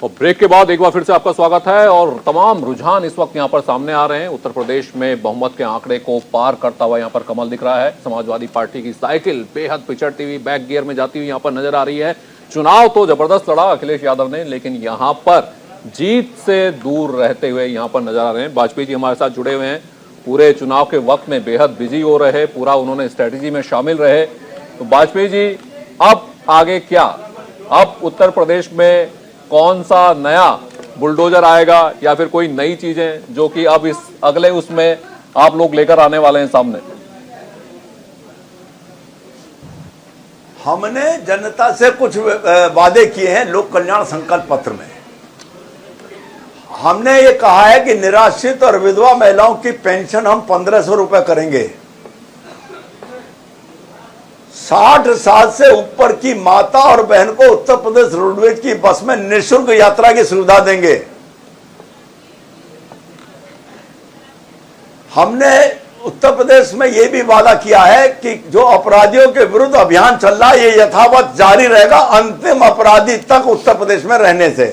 और ब्रेक के बाद एक बार फिर से आपका स्वागत है। और तमाम रुझान इस वक्त यहाँ पर सामने आ रहे हैं। उत्तर प्रदेश में बहुमत के आंकड़े को पार करता हुआ यहाँ पर कमल दिख रहा है। समाजवादी पार्टी की साइकिल बेहद पिछड़ती हुई बैक गियर में जाती हुई यहाँ पर नजर आ रही है। चुनाव तो जबरदस्त लड़ा अखिलेश यादव ने, लेकिन यहाँ पर जीत से दूर रहते हुए यहाँ पर नजर आ रहे हैं। वाजपेयी जी हमारे साथ जुड़े हुए हैं, पूरे चुनाव के वक्त में बेहद बिजी हो रहे, पूरा उन्होंने स्ट्रेटेजी में शामिल रहे। तो वाजपेयी जी, अब आगे क्या? अब उत्तर प्रदेश में कौन सा नया बुलडोजर आएगा या फिर कोई नई चीजें जो कि अब इस अगले उसमें आप लोग लेकर आने वाले हैं सामने? हमने जनता से कुछ वादे किए हैं लोक कल्याण संकल्प पत्र में। हमने ये कहा है कि निराश्रित और विधवा महिलाओं की पेंशन हम 1500 रुपए करेंगे। 60 साल से ऊपर की माता और बहन को उत्तर प्रदेश रोडवेज की बस में निःशुल्क यात्रा की सुविधा देंगे। हमने उत्तर प्रदेश में यह भी वादा किया है कि जो अपराधियों के विरुद्ध अभियान चल रहा है ये यथावत जारी रहेगा अंतिम अपराधी तक उत्तर प्रदेश में रहने से।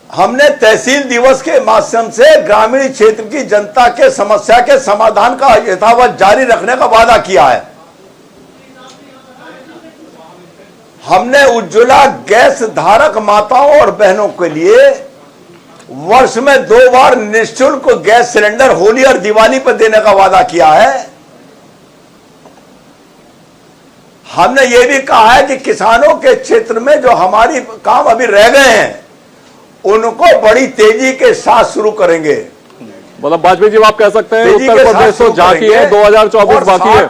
हमने तहसील दिवस के माध्यम से ग्रामीण क्षेत्र की जनता के समस्या के समाधान का यथावत जारी रखने का वादा किया है। हमने उज्ज्वला गैस धारक माताओं और बहनों के लिए वर्ष में 2 बार निःशुल्क गैस सिलेंडर होली और दिवाली पर देने का वादा किया है। हमने यह भी कहा है कि किसानों के क्षेत्र में जो हमारी काम अभी रह गए हैं उनको बड़ी तेजी के साथ शुरू करेंगे। मतलब वाजपेयी जी आप कह सकते हैं उत्तर प्रदेश तो झांकी है, 2024 बाकी है।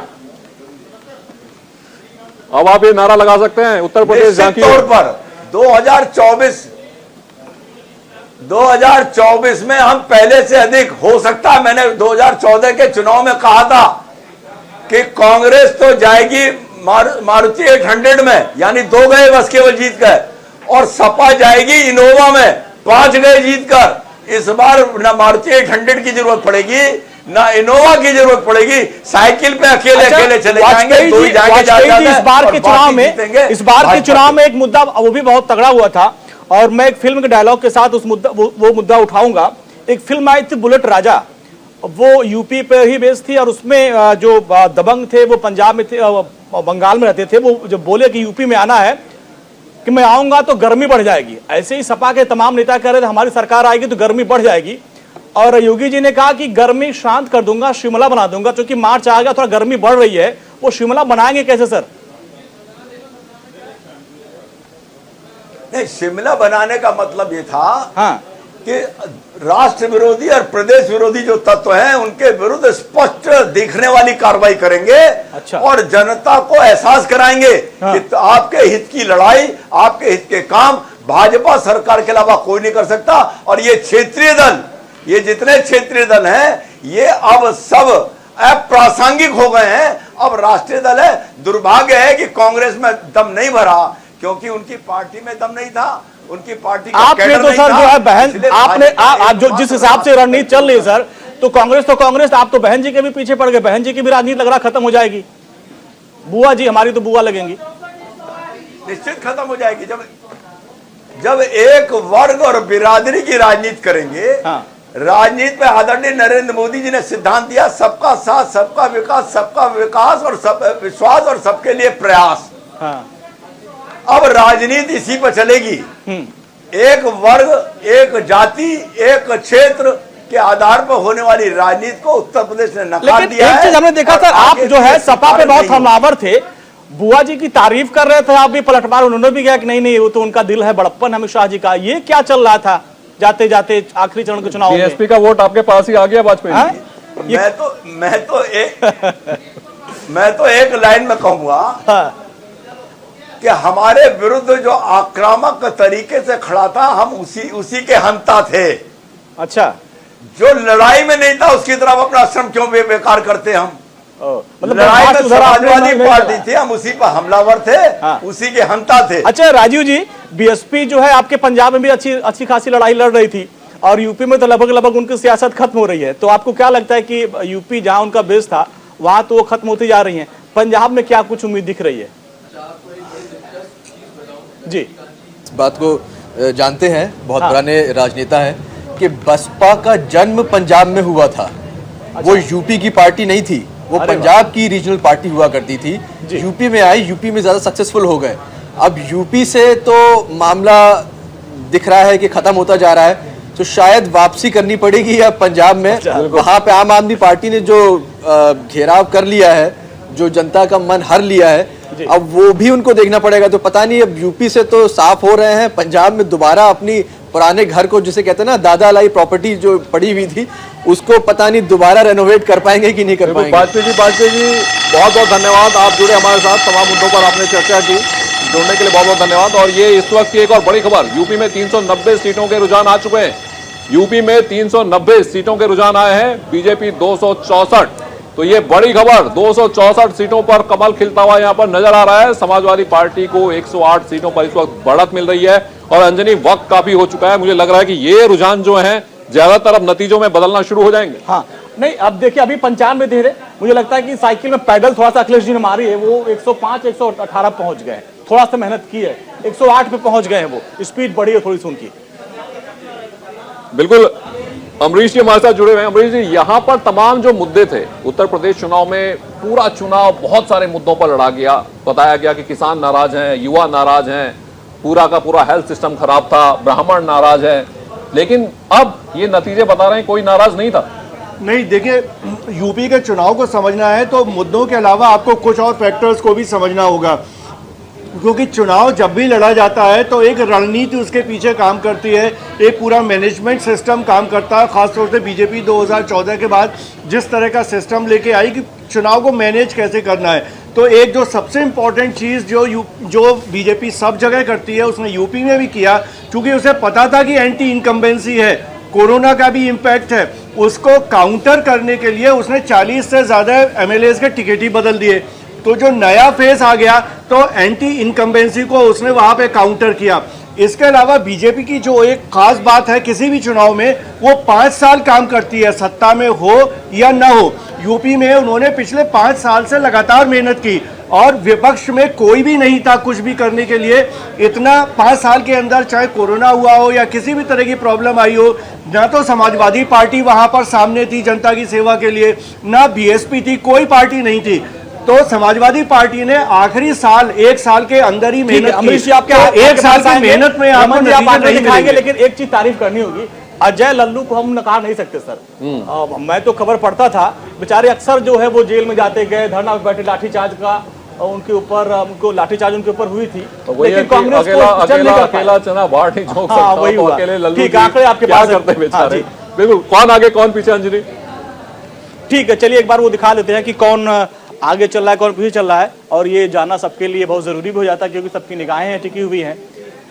अब आप ये नारा लगा सकते हैं उत्तर प्रदेश झांकी है। तौर पर 2024 में हम पहले से अधिक हो सकता है। मैंने 2014 के चुनाव में कहा था कि कांग्रेस तो जाएगी मारुति 800 में, यानी 2 गए बस केवल जीत गए, और सपा जाएगी इनोवा में 5 गए जीतकर। इस बार ना मारुति 800 की जरूरत पड़ेगी ना इनोवा की जरूरत पड़ेगी, साइकिल पे अकेले चले जाएंगे। इस बार के चुनाव में एक मुद्दा वो भी बहुत तगड़ा हुआ था और मैं एक फिल्म के डायलॉग के साथ उस मुद्दा वो मुद्दा उठाऊंगा। एक फिल्म आई थी बुलेट राजा, वो यूपी पे ही बेस्ड थी और उसमें जो दबंग थे वो पंजाब में थे, बंगाल में रहते थे। वो जब बोले कि यूपी में आना है कि मैं आऊंगा तो गर्मी बढ़ जाएगी, ऐसे ही सपा के तमाम नेता कह रहे थे हमारी सरकार आएगी तो गर्मी बढ़ जाएगी। और योगी जी ने कहा कि गर्मी शांत कर दूंगा, शिमला बना दूंगा, क्योंकि मार्च आ गया, थोड़ा गर्मी बढ़ रही है। वो शिमला बनाएंगे कैसे सर? नहीं, शिमला बनाने का मतलब ये था हाँ कि राष्ट्र विरोधी और प्रदेश विरोधी जो तत्व हैं उनके विरुद्ध स्पष्ट दिखने वाली कार्रवाई करेंगे। अच्छा। और जनता को एहसास कराएंगे कि तो आपके हित की लड़ाई, आपके हित के काम भाजपा सरकार के अलावा कोई नहीं कर सकता। और ये क्षेत्रीय दल, ये जितने क्षेत्रीय दल हैं ये अब सब अप्रासंगिक हो गए हैं, अब राष्ट्रीय दल है। दुर्भाग्य है कि कांग्रेस में दम नहीं भरा, क्योंकि उनकी पार्टी में दम नहीं था, उनकी पार्टी का आपने तो सर जो है बहन आपने जो जिस हिसाब से रणनीति चल रही है सर, तो कांग्रेस आप तो बहन जी के भी पीछे पड़ गए। बहन जी की भी राजनीति लग रहा खत्म हो जाएगी। बुआ जी हमारी तो बुआ लगेंगी, निश्चित खत्म हो जाएगी। जब एक वर्ग और बिरादरी की राजनीति करेंगे। हाँ। राजनीति में आदरणीय नरेंद्र मोदी जी ने सिद्धांत दिया सबका साथ, सबका विकास और सब विश्वास और सबके लिए प्रयास। हाँ। अब राजनीति इसी पर चलेगी। एक वर्ग, एक जाति, एक क्षेत्र के आधार पर होने वाली राजनीति को उत्तर प्रदेश ने नकार दिया है। एक चीज हमने देखा सर, आप जो है सपा पे बहुत हमलावर थे, बुआ जी की तारीफ कर रहे थे, आप भी पलटवार उन्होंने भी कहा कि नहीं वो तो उनका दिल है, बड़प्पन अमित शाह जी का। ये क्या चल रहा था जाते जाते आखिरी चरण के चुनाव में? बीएसपी का वोट आपके पास ही आ गया वाजपेयी। मैं तो एक लाइन में कहूंगा कि हमारे विरुद्ध जो आक्रामक तरीके से खड़ा था हम उसी के हंता थे। अच्छा, जो लड़ाई में नहीं था उसकी तरफ अपना श्रम क्यों बेकार करते हम? मतलब लड़ाई में समाजवादी पार्टी थी, हम उसी पर हमलावर थे। हाँ। उसी के हंता थे। अच्छा राजीव जी, बीएसपी जो है आपके पंजाब में भी अच्छी खासी लड़ाई लड़ रही थी और यूपी में तो लगभग उनकी सियासत खत्म हो रही है। तो आपको क्या लगता है कि यूपी जहां उनका बेस था वहां तो वो खत्म होती जा रही है, पंजाब में क्या कुछ उम्मीद दिख रही है? जी, इस बात को जानते हैं, बहुत हाँ। पुराने राजनेता हैं, कि बसपा का जन्म पंजाब में हुआ था। वो यूपी की पार्टी नहीं थी, वो अरे पंजाब की रीजनल पार्टी हुआ करती थी। जी। यूपी में आई, यूपी में ज़्यादा सक्सेसफुल हो गए। अब यूपी से तो मामला दिख रहा है कि ख़त्म होता जा रहा है, तो शायद वापसी करनी पड़ेगी अब पंजाब में। वहाँ पे आम आदमी पार्टी ने जो घेराव कर लिया है, जो जनता का मन हर लिया है, अब वो भी उनको देखना पड़ेगा। तो पता नहीं, अब यूपी से तो साफ हो रहे हैं, पंजाब में दोबारा अपनी पुराने घर को, जिसे कहते हैं ना दादा लाई प्रॉपर्टी जो पड़ी हुई थी, उसको पता नहीं दोबारा रेनोवेट कर पाएंगे कि नहीं कर पाएंगे। वाजपेयी जी बहुत बहुत धन्यवाद, आप जुड़े हमारे साथ, तमाम मुद्दों पर आपने चर्चा की, जुड़ने के लिए बहुत बहुत धन्यवाद। और ये इस वक्त की एक और बड़ी खबर, यूपी में 390 सीटों के रुझान आ चुके हैं। यूपी में 390 सीटों के रुझान आए हैं, बीजेपी 264। तो ये बड़ी खबर, 264 सीटों पर कमल खिलता हुआ यहां पर नजर आ रहा है। समाजवादी पार्टी को 108 सीटों पर इस वक्त बढ़त मिल रही है और अंजनी वक्त काफी हो चुका है। मुझे लग रहा है कि ये रुझान जो है ज्यादातर अब नतीजों में बदलना शुरू हो जाएंगे। हाँ, नहीं अब देखिए, अभी 95 दे रहे, मुझे लगता है कि साइकिल में पैडल थोड़ा सा अखिलेश जी ने मारी है, वो 105 118 पहुंच गए, थोड़ा सा मेहनत की है, 108 पे पहुंच गए हैं, वो स्पीड बढ़ी है थोड़ी सी उनकी। बिल्कुल, अमरीश जी हमारे साथ जुड़े हुए हैं। अमरीश जी, यहाँ पर तमाम जो मुद्दे थे, उत्तर प्रदेश चुनाव में पूरा चुनाव बहुत सारे मुद्दों पर लड़ा गया, बताया गया कि किसान नाराज हैं, युवा नाराज हैं, पूरा का पूरा हेल्थ सिस्टम खराब था, ब्राह्मण नाराज है, लेकिन अब ये नतीजे बता रहे हैं कोई नाराज नहीं था। नहीं, देखिए, यूपी के चुनाव को समझना है तो मुद्दों के अलावा आपको कुछ और फैक्टर्स को भी समझना होगा, क्योंकि चुनाव जब भी लड़ा जाता है तो एक रणनीति उसके पीछे काम करती है, एक पूरा मैनेजमेंट सिस्टम काम करता है। खासतौर से बीजेपी 2014 के बाद जिस तरह का सिस्टम लेके आई कि चुनाव को मैनेज कैसे करना है, तो एक जो सबसे इम्पॉर्टेंट चीज़ जो बीजेपी सब जगह करती है, उसने यूपी में भी किया, क्योंकि उसे पता था कि एंटी इनकम्बेंसी है, कोरोना का भी इम्पैक्ट है, उसको काउंटर करने के लिए उसने 40 से ज़्यादा एमएलएज के टिकट ही बदल दिए। तो जो नया फेस आ गया तो एंटी इनकम्बेंसी को उसने वहाँ पे काउंटर किया। इसके अलावा बीजेपी की जो एक खास बात है, किसी भी चुनाव में वो 5 साल काम करती है, सत्ता में हो या ना हो। यूपी में उन्होंने पिछले 5 साल से लगातार मेहनत की और विपक्ष में कोई भी नहीं था कुछ भी करने के लिए। इतना 5 साल के अंदर चाहे कोरोना हुआ हो या किसी भी तरह की प्रॉब्लम आई हो, ना तो समाजवादी पार्टी वहाँ पर सामने थी जनता की सेवा के लिए, ना बीएसपी थी, कोई पार्टी नहीं थी। तो समाजवादी पार्टी ने आखिरी साल, 1 साल के अंदर ही मेहनत की। अमरीश जी, आपके तो 1 साल की मेहनत में आपको नतीजे नहीं मिलेंगे। लेकिन एक चीज तारीफ करनी होगी, अजय लल्लू को हम नकार नहीं सकते सर। मैं तो खबर पढ़ता था, बेचारे अक्सर जो है वो जेल में जाते गए, धरना पे बैठे, लाठीचार्ज का उनके ऊपर, उनको लाठीचार्ज उनके ऊपर हुई थी, लेकिन कांग्रेस अकेला चना बाहर नहीं झोंक सकता, वही तो अकेले लल्लू ठीक, आंकड़े आपके पास करते बेचारे। बिल्कुल, कौन आगे कौन पीछे अंजनी? ठीक है, चलिए एक बार वो दिखा देते हैं कि कौन आगे चल रहा है, कौन पीछे चल रहा है, और ये जानना सबके लिए बहुत जरूरी भी हो जाता है, क्योंकि सबकी निगाहें हैं टिकी हुई हैं,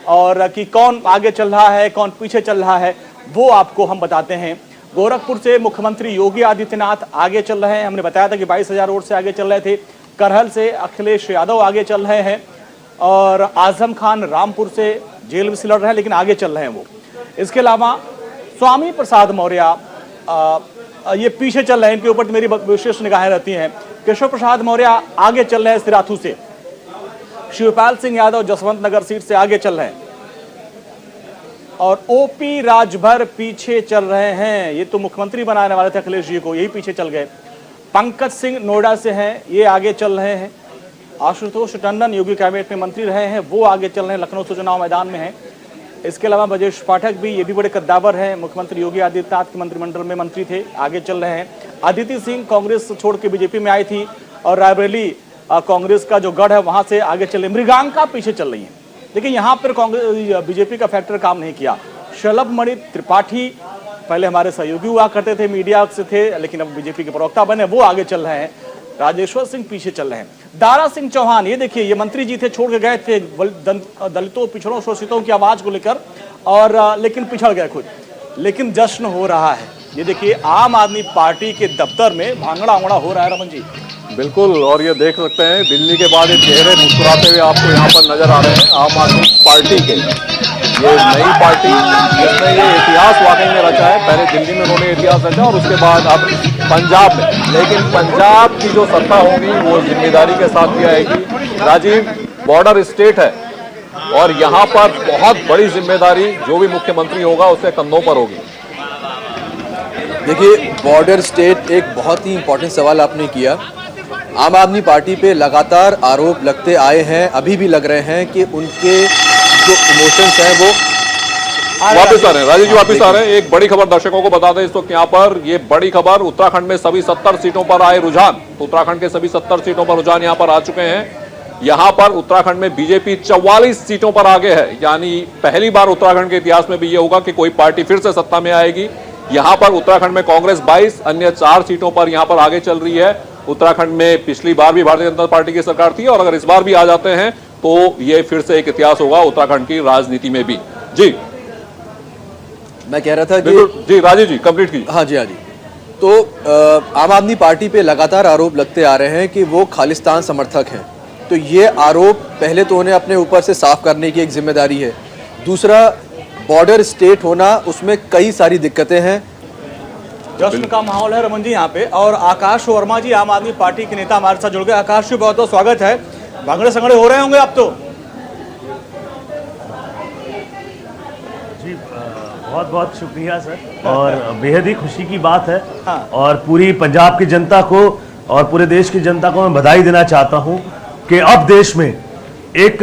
और कि कौन आगे चल रहा है, कौन पीछे चल रहा है, वो आपको हम बताते हैं। गोरखपुर से मुख्यमंत्री योगी आदित्यनाथ आगे चल रहे हैं, हमने बताया था कि 22,000 वोट से आगे चल रहे थे। करहल से अखिलेश यादव आगे चल रहे हैं, और आजम खान रामपुर से जेल में से लड़ रहे हैं, लेकिन आगे चल रहे हैं वो। इसके अलावा स्वामी प्रसाद मौर्य ये पीछे चल रहे हैं, इनके ऊपर मेरी विशेष निगाहें रहती हैं। केशव प्रसाद मौर्य आगे चल रहे हैं सिराथू से, शिवपाल सिंह यादव जसवंत नगर सीट से आगे चल रहे हैं, और ओपी राजभर पीछे चल रहे हैं। ये तो मुख्यमंत्री बनाने वाले थे अखिलेश जी को, यही पीछे चल गए। पंकज सिंह नोएडा से हैं, ये आगे चल रहे हैं। आशुतोष टंडन योगी कैबिनेट में मंत्री रहे हैं, वो आगे चल रहे हैं, लखनऊ से चुनाव मैदान में हैं। इसके अलावा ब्रजेश पाठक भी, ये भी बड़े कद्दावर हैं, मुख्यमंत्री योगी आदित्यनाथ के मंत्रिमंडल में मंत्री थे, आगे चल रहे हैं। अदिति सिंह कांग्रेस छोड़ के बीजेपी में आई थी, और रायबरेली कांग्रेस का जो गढ़ है वहां से आगे चल रही। मृगांका पीछे चल रही है, लेकिन यहाँ पर कांग्रेस बीजेपी का फैक्टर काम नहीं किया। शलभ मणि त्रिपाठी पहले हमारे सहयोगी हुआ करते थे, मीडिया से थे, लेकिन अब बीजेपी के प्रवक्ता बने, वो आगे चल रहे हैं। राजेश्वर सिंह पीछे चल रहे हैं। दारा सिंह चौहान, ये देखिए, ये मंत्री जी थे, छोड़ के गए थे दलितों, पिछड़ों, शोषितों की आवाज को लेकर, और लेकिन पिछड़ गए खुद। लेकिन जश्न हो रहा है, ये देखिए, आम आदमी पार्टी के दफ्तर में भांगड़ा आंगड़ा हो रहा है। रमन जी, बिल्कुल, और ये देख सकते हैं दिल्ली के बाद ये चेहरे मुस्कुराते हुए आपको यहाँ पर नजर आ रहे हैं आम आदमी पार्टी के। ये नई पार्टी जिसने ये इतिहास वाकई में रचा है, पहले दिल्ली में उन्होंने इतिहास रचा और उसके बाद अब पंजाब में, लेकिन पंजाब की जो सत्ता होगी वो जिम्मेदारी के साथ भी आएगी। राजीव, बॉर्डर स्टेट है, और यहां पर बहुत बड़ी जिम्मेदारी जो भी मुख्यमंत्री होगा उसके कंधों पर होगी। देखिए, बॉर्डर स्टेट एक बहुत ही इंपॉर्टेंट सवाल आपने किया। आम आदमी पार्टी पे लगातार आरोप लगते आए हैं, अभी भी लग रहे हैं कि उनके जो इमोशंस हैं वो वापस आ रहे हैं। राजीव जी वापस आ रहे हैं। एक बड़ी खबर दर्शकों को बता दें इस वक्त यहाँ पर, ये बड़ी खबर, उत्तराखंड में सभी 70 सीटों पर आए रुझान। उत्तराखंड के सभी 70 सीटों पर रुझान यहाँ पर आ चुके हैं। यहाँ पर उत्तराखंड में बीजेपी 44 सीटों पर आगे है, यानी पहली बार उत्तराखंड के इतिहास में भी ये होगा कि कोई पार्टी फिर से सत्ता में आएगी। यहाँ पर उत्तराखंड में कांग्रेस 22, अन्य 4 सीटों पर यहाँ पर आगे चल रही है। उत्तराखंड में पिछली बार भी भारतीय जनता पार्टी की सरकार थी और अगर इस बार भी आ जाते हैं तो ये फिर से एक इतिहास होगा उत्तराखंड की राजनीति में भी। जी मैं कह रहा था कि जी राजीव जी कंप्लीट कीजिए। हाँ जी। तो आम आदमी पार्टी पे लगातार आरोप लगते आ रहे हैं कि वो खालिस्तान समर्थक हैं। तो ये आरोप पहले तो उन्हें अपने ऊपर से साफ करने की एक जिम्मेदारी है। दूसरा, बॉर्डर स्टेट होना, उसमें कई सारी दिक्कतें हैं। जश्न का माहौल है रमन जी यहाँ पे, और आकाश वर्मा जी आम आदमी पार्टी के नेता हमारे साथ जुड़ गए। आकाश जी बहुत बहुत स्वागत है। भांगड़े संगड़े हो रहे होंगे आप तो? जी बहुत बहुत शुक्रिया सर, और बेहद ही खुशी की बात है। हाँ। और पूरी पंजाब की जनता को और पूरे देश की जनता को मैं बधाई देना चाहता हूं कि अब देश में एक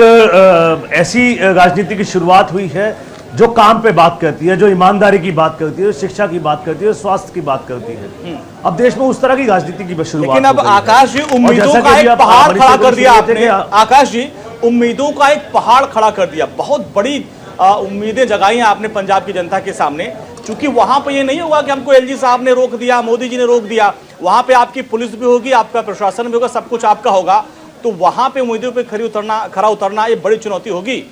ऐसी राजनीति की शुरुआत हुई है जो काम पे बात करती है, जो ईमानदारी की बात करती है, शिक्षा की बात करती है, स्वास्थ्य की बात करती है। अब देश में उस तरह की राजनीति की शुरुआत। लेकिन अब आकाश जी उम्मीदों का एक पहाड़ खड़ा कर दिया आपने। आकाश जी उम्मीदों का एक पहाड़ खड़ा कर दिया, बहुत बड़ी उम्मीदें जगाई हैं आपने पंजाब की जनता के सामने। क्योंकि वहां पे ये नहीं होगा कि हमको एलजी साहब ने रोक दिया, मोदी जी ने रोक दिया। वहां पे आपकी पुलिस भी होगी, आपका प्रशासन भी होगा, सब कुछ आपका होगा। तो वहां पे उम्मीदों पे खरा उतरना ये बड़ी चुनौती होगी।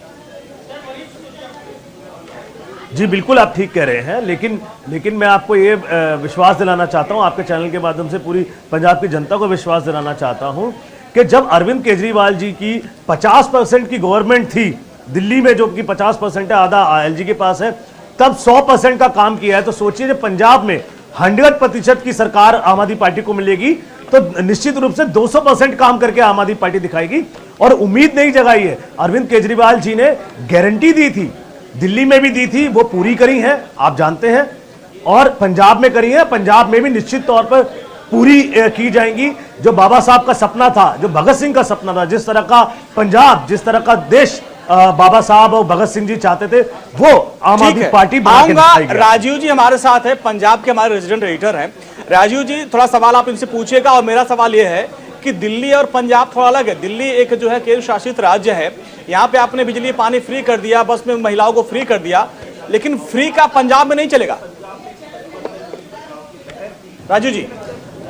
जी बिल्कुल आप ठीक कह रहे हैं, लेकिन मैं आपको ये विश्वास दिलाना चाहता हूं, आपके चैनल के माध्यम से पूरी पंजाब की जनता को विश्वास दिलाना चाहता हूं कि जब अरविंद केजरीवाल जी की 50% की गवर्नमेंट थी दिल्ली में, जो कि 50% है, आधा एलजी के पास है, तब 100% का काम किया है। तो सोचिए जब पंजाब में 100% की सरकार आम आदमी पार्टी को मिलेगी तो निश्चित रूप से 200% काम करके आम आदमी पार्टी दिखाएगी। और उम्मीद नहीं जगाई है, अरविंद केजरीवाल जी ने गारंटी दी थी, दिल्ली में भी दी थी, वो पूरी करी है, आप जानते हैं, और पंजाब में करी है। पंजाब में भी निश्चित तौर पर पूरी की जाएंगी। जो बाबा साहब का सपना था, जो भगत सिंह का सपना था, जिस तरह का पंजाब, जिस तरह का देश बाबा साहब और भगत सिंह जी चाहते थे, वो आम आदमी पार्टी बना के दिखाएगी। राजीव जी हमारे साथ है, पंजाब के हमारे रेजिडेंट एडिटर हैं। राजीव जी थोड़ा सवाल आप इनसे पूछिएगा, और मेरा सवाल ये है कि दिल्ली और पंजाब थोड़ा अलग है। दिल्ली एक जो है केंद्र शासित राज्य है, यहाँ पे आपने बिजली पानी फ्री कर दिया, बस में महिलाओं को फ्री कर दिया, लेकिन फ्री का पंजाब में नहीं चलेगा। राजू जी।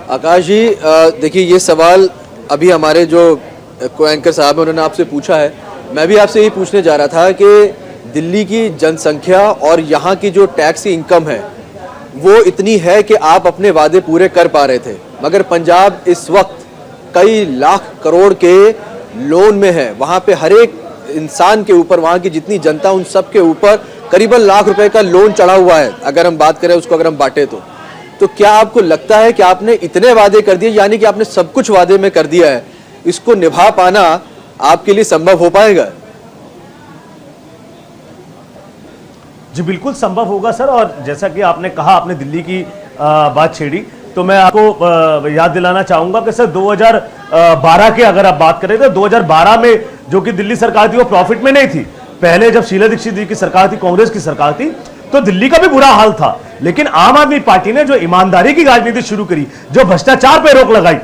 आकाश जी, देखिए ये सवाल अभी हमारे जो को एंकर साहब हैं उन्होंने आपसे पूछा है, मैं भी आपसे यही पूछने जा रहा था कि दिल्ली की जनसंख्या और यहाँ की जो टैक्स की इनकम है वो इतनी है कि आप अपने वादे पूरे कर पा रहे थे, मगर पंजाब इस वक्त कई लाख करोड़ के लोन में है। वहाँ पे हर एक इंसान के ऊपर, वहाँ की जितनी जनता, उन सब के ऊपर करीबन लाख रुपए का लोन चढ़ा हुआ है, अगर हम बात करें उसको, अगर हम बांटे तो क्या आपको लगता है कि आपने इतने वादे कर दिए, यानी कि आपने सब कुछ वादे में कर दिया है, इसको निभा पाना आपके लिए संभव हो पाएगा? जी बिल्कुल संभव होगा सर। और जैसा कि आपने कहा, आपने दिल्ली की बात छेड़ी, तो मैं आपको याद दिलाना चाहूंगा कि सर 2012 के अगर आप बात करें तो 2012 में जो कि दिल्ली सरकार थी वो प्रॉफिट में नहीं थी। पहले जब शीला दीक्षित जी की सरकार थी, कांग्रेस की सरकार थी, तो दिल्ली का भी बुरा हाल था। लेकिन आम आदमी पार्टी ने जो ईमानदारी की राजनीति शुरू करी, जो भ्रष्टाचार पे रोक लगाई,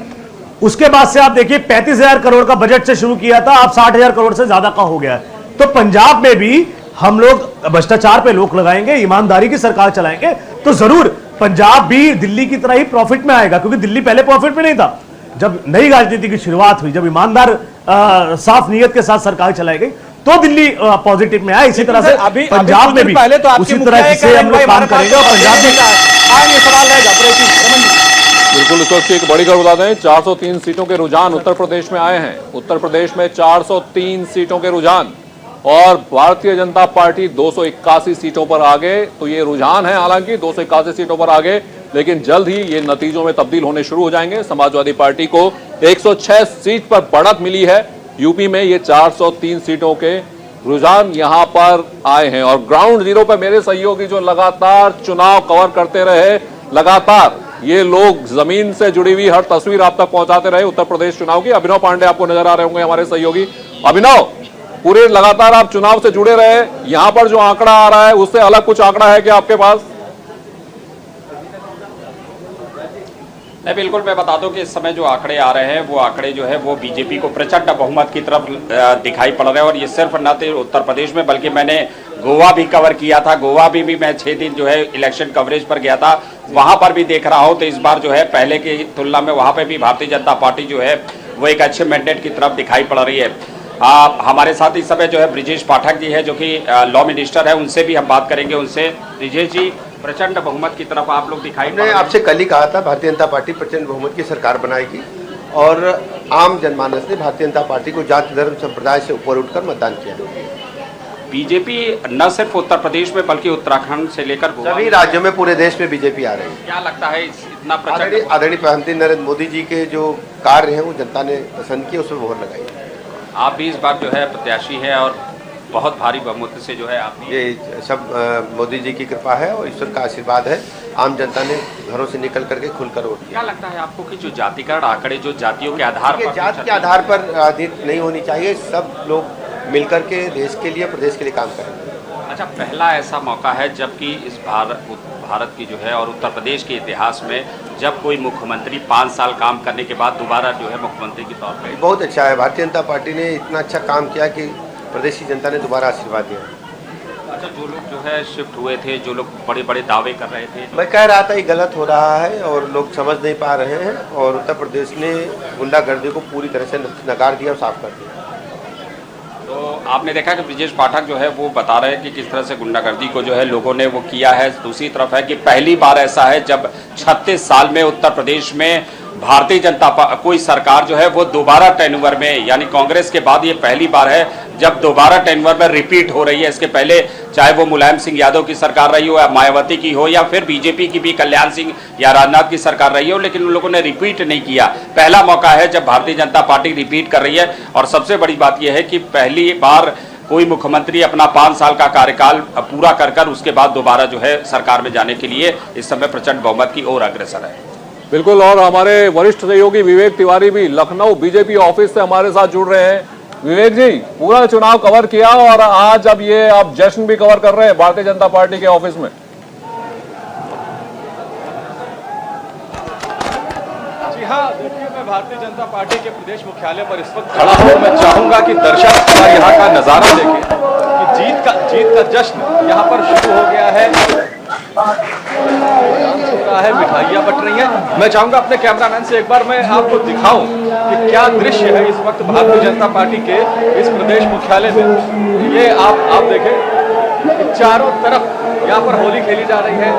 उसके बाद से आप देखिए 35,000 करोड़ का बजट से शुरू किया था, अब 60,000 करोड़ से ज्यादा का हो गया है। तो पंजाब में भी हम लोग भ्रष्टाचार पे रोक लगाएंगे, ईमानदारी की सरकार चलाएंगे, तो जरूर पंजाब भी दिल्ली की तरह ही प्रॉफिट में आएगा, क्योंकि दिल्ली पहले प्रॉफिट में नहीं था। जब नई राजनीति की शुरुआत हुई, जब ईमानदार साफ नीयत के साथ सरकार चलाई गई, तो दिल्ली पॉजिटिव में आया। इसी तरह से अभी पंजाब में भी पहले तो उसी तरह से हम लोग काम करेंगे और पंजाब में सवाल रहेगा। बिल्कुल, इस वक्त की एक बड़ी खबर बता दें, 403 सीटों के रुझान उत्तर प्रदेश में आए हैं। उत्तर प्रदेश में 403 सीटों के रुझान, और भारतीय जनता पार्टी 281 सीटों पर आगे। तो ये रुझान है, हालांकि 281 सीटों पर आगे, लेकिन जल्द ही ये नतीजों में तब्दील होने शुरू हो जाएंगे। समाजवादी पार्टी को 106 सीट पर बढ़त मिली है। यूपी में ये 403 सीटों के रुझान यहां पर आए हैं और ग्राउंड जीरो पे मेरे सहयोगी जो लगातार चुनाव कवर करते रहे, लगातार ये लोग जमीन से जुड़ी हुई हर तस्वीर आप तक पहुंचाते रहे उत्तर प्रदेश चुनाव की। अभिनव पांडे आपको नजर आ रहे होंगे हमारे सहयोगी। अभिनव, पूरे लगातार आप चुनाव से जुड़े रहे, यहां पर जो आंकड़ा आ रहा है उससे अलग कुछ आंकड़ा है क्या आपके पास? नहीं, बिल्कुल मैं बता दूं कि इस समय जो आंकड़े आ रहे हैं वो आंकड़े जो है वो बीजेपी को प्रचंड बहुमत की तरफ दिखाई पड़ रहे हैं। और ये सिर्फ न तो उत्तर प्रदेश में बल्कि मैंने गोवा भी कवर किया था। गोवा भी मैं 6 दिन जो है इलेक्शन कवरेज पर गया था, वहां पर भी देख रहा हूं तो इस बार जो है पहले की तुलना में वहां पर भी भारतीय जनता पार्टी जो है वो एक अच्छे मैंडेट की तरफ दिखाई पड़ रही है। हमारे साथ इस समय जो है ब्रिजेश पाठक जी है जो कि लॉ मिनिस्टर है, उनसे भी हम बात करेंगे। उनसे, ब्रिजेश जी, प्रचंड बहुमत की तरफ आप लोग दिखाई हमने आपसे कल ही कहा था भारतीय जनता पार्टी प्रचंड बहुमत की सरकार बनाएगी और आम जनमानस ने भारतीय जनता पार्टी को जाति धर्म संप्रदाय से ऊपर उठकर मतदान किया। बीजेपी न सिर्फ उत्तर प्रदेश में बल्कि उत्तराखंड से लेकर सभी राज्यों में पूरे देश में बीजेपी आ रही है। क्या लगता है इतना प्रचंड? आदरणीय प्रधानमंत्री नरेंद्र मोदी जी के जो कार्य हैं वो जनता ने पसंद किए, उसमें मोहर लगाई। आप भी इस बार जो है प्रत्याशी हैं और बहुत भारी बहुमत से जो है आप ये सब मोदी जी की कृपा है और ईश्वर का आशीर्वाद है। आम जनता ने घरों से निकल करके खुलकर वोट किया। क्या लगता है आपको कि जो जातिकरण आंकड़े जो जातियों के आधार पर, जाति के आधार पर राजनीति नहीं होनी चाहिए। सब लोग मिलकर के देश के लिए, प्रदेश के लिए काम करेंगे। अच्छा, पहला ऐसा मौका है जबकि इस भारत की जो है और उत्तर प्रदेश के इतिहास में जब कोई मुख्यमंत्री 5 साल काम करने के बाद दोबारा जो है मुख्यमंत्री के तौर पर। बहुत अच्छा है, भारतीय जनता पार्टी ने इतना अच्छा काम किया कि प्रदेश की जनता ने दोबारा आशीर्वाद दिया। अच्छा, जो लोग जो है शिफ्ट हुए थे, जो लोग बड़े बड़े दावे कर रहे थे, मैं कह रहा था ये गलत हो रहा है और लोग समझ नहीं पा रहे हैं और उत्तर प्रदेश ने गुंडागर्दी को पूरी तरह से नकार दिया और साफ कर दिया। तो आपने देखा कि ब्रिजेश पाठक जो है वो बता रहे हैं कि किस तरह से गुंडागर्दी को जो है लोगों ने वो किया है। दूसरी तरफ है कि पहली बार ऐसा है जब 36 साल में उत्तर प्रदेश में भारतीय जनता कोई सरकार जो है वो दोबारा टेन्यूअर में, यानी कांग्रेस के बाद ये पहली बार है जब दोबारा टेन्यूअर में रिपीट हो रही है। इसके पहले चाहे वो मुलायम सिंह यादव की सरकार रही हो या मायावती की हो या फिर बीजेपी की भी कल्याण सिंह या राजनाथ की सरकार रही हो, लेकिन उन लोगों ने रिपीट नहीं किया। पहला मौका है जब भारतीय जनता पार्टी रिपीट कर रही है। और सबसे बड़ी बात यह है कि पहली बार कोई मुख्यमंत्री अपना 5 साल का कार्यकाल पूरा कर उसके बाद दोबारा जो है सरकार में जाने के लिए इस समय प्रचंड बहुमत की ओर अग्रसर है। बिल्कुल, और हमारे वरिष्ठ सहयोगी विवेक तिवारी भी लखनऊ बीजेपी ऑफिस से हमारे साथ जुड़ रहे हैं। विवेक जी, पूरा चुनाव कवर किया और आज अब ये आप जश्न भी कवर कर रहे हैं भारतीय जनता पार्टी के ऑफिस में। जी हाँ, देखिए मैं भारतीय जनता पार्टी के प्रदेश मुख्यालय पर इस वक्त खड़ा हूँ। मैं चाहूंगा कि दर्शक यहाँ का नजारा देखें कि जीत का जश्न यहाँ पर शुरू हो गया है। मिठाइयाँ बट रही हैं। मैं चाहूंगा अपने कैमरामैन से एक बार मैं आपको दिखाऊं कि क्या दृश्य है इस वक्त भारतीय जनता पार्टी के इस प्रदेश मुख्यालय में। ये आप देखें, चारों तरफ यहाँ पर होली खेली जा रही है,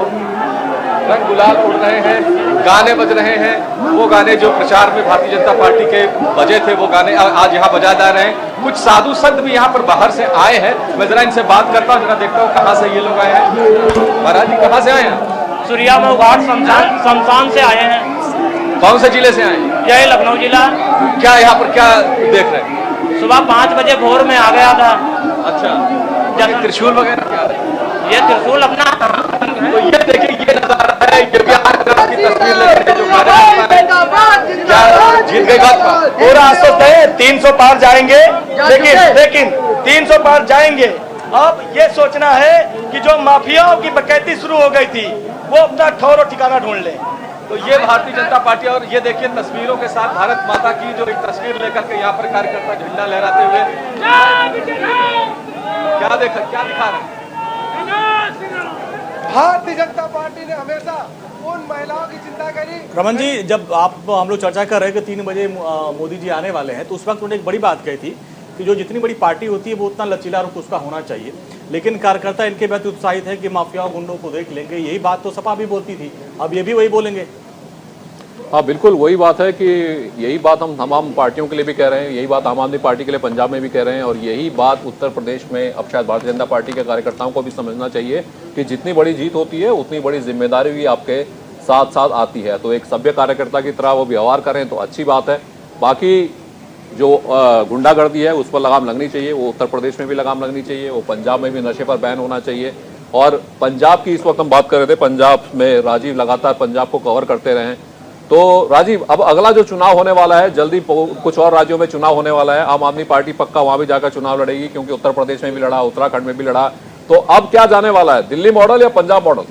रंग गुलाल उड़ रहे हैं, गाने बज रहे हैं। वो गाने जो प्रचार में भारतीय जनता पार्टी के बजे थे वो गाने आज यहाँ बजा जा रहे हैं। कुछ साधु संत भी यहाँ पर बाहर से आए हैं। मैं जरा इनसे बात करता हूँ, जरा देखता हूँ कहाँ से ये लोग आए हैं। महाराज जी कहाँ से आए हैं? सूर्या घाट शमशान से आए हैं। कौन से जिले से आए हैं? यही लखनऊ जिला। क्या यहाँ पर क्या देख रहे हैं? सुबह 5 बजे भोर में आ गया था। अच्छा, त्रिशूल वगैरह क्या? ये त्रिशूल अपना। तो ये देखिए, ये नजारा है, ये भी की तस्वीर लेकर जो जीत गई बात का पूरा आश्वस्त है। 300 पार जाएंगे, लेकिन 300 पार जाएंगे। अब ये सोचना है कि जो माफियाओं की डकैती शुरू हो गई थी वो अपना ठौर और ठिकाना ढूंढ ले। तो ये भारतीय जनता पार्टी, और ये देखिए तस्वीरों के साथ भारत माता की जो एक तस्वीर लेकर के यहाँ पर कार्यकर्ता झंडा लहराते हुए क्या दिखा रहे हैं? भारतीय जनता पार्टी ने हमेशा उन महिलाओं की चिंता करी। रमन जी, जब हम लोग चर्चा कर रहे हैं कि 3 बजे मोदी जी आने वाले हैं, तो उस वक्त उन्होंने एक बड़ी बात कही थी कि जो जितनी बड़ी पार्टी होती है वो उतना लचीला रुख उसका होना चाहिए, लेकिन कार्यकर्ता इनके प्रति उत्साहित है कि माफियाओं गुंडों को देख लेंगे। यही बात तो सपा भी बोलती थी, अब ये भी वही बोलेंगे। हाँ बिल्कुल, वही बात है कि यही बात हम तमाम पार्टियों के लिए भी कह रहे हैं, यही बात आम आदमी पार्टी के लिए पंजाब में भी कह रहे हैं, और यही बात उत्तर प्रदेश में अब शायद भारतीय जनता पार्टी के कार्यकर्ताओं को भी समझना चाहिए कि जितनी बड़ी जीत होती है उतनी बड़ी जिम्मेदारी भी आपके साथ साथ आती है। तो एक सभ्य कार्यकर्ता की तरह वो व्यवहार करें तो अच्छी बात है। बाकी जो गुंडागर्दी है उस पर लगाम लगनी चाहिए, वो उत्तर प्रदेश में भी लगाम लगनी चाहिए, वो पंजाब में भी नशे पर बैन होना चाहिए। और पंजाब की इस वक्त हम बात कर रहे थे, पंजाब में राजीव लगातार पंजाब को कवर करते रहे हैं। तो राजीव, अब अगला जो चुनाव होने वाला है, जल्दी कुछ और राज्यों में चुनाव होने वाला है, आम आदमी पार्टी पक्का वहां भी जाकर चुनाव लड़ेगी, क्योंकि उत्तर प्रदेश में भी लड़ा, उत्तराखंड में भी लड़ा। तो अब क्या जाने वाला है, दिल्ली मॉडल या पंजाब मॉडल?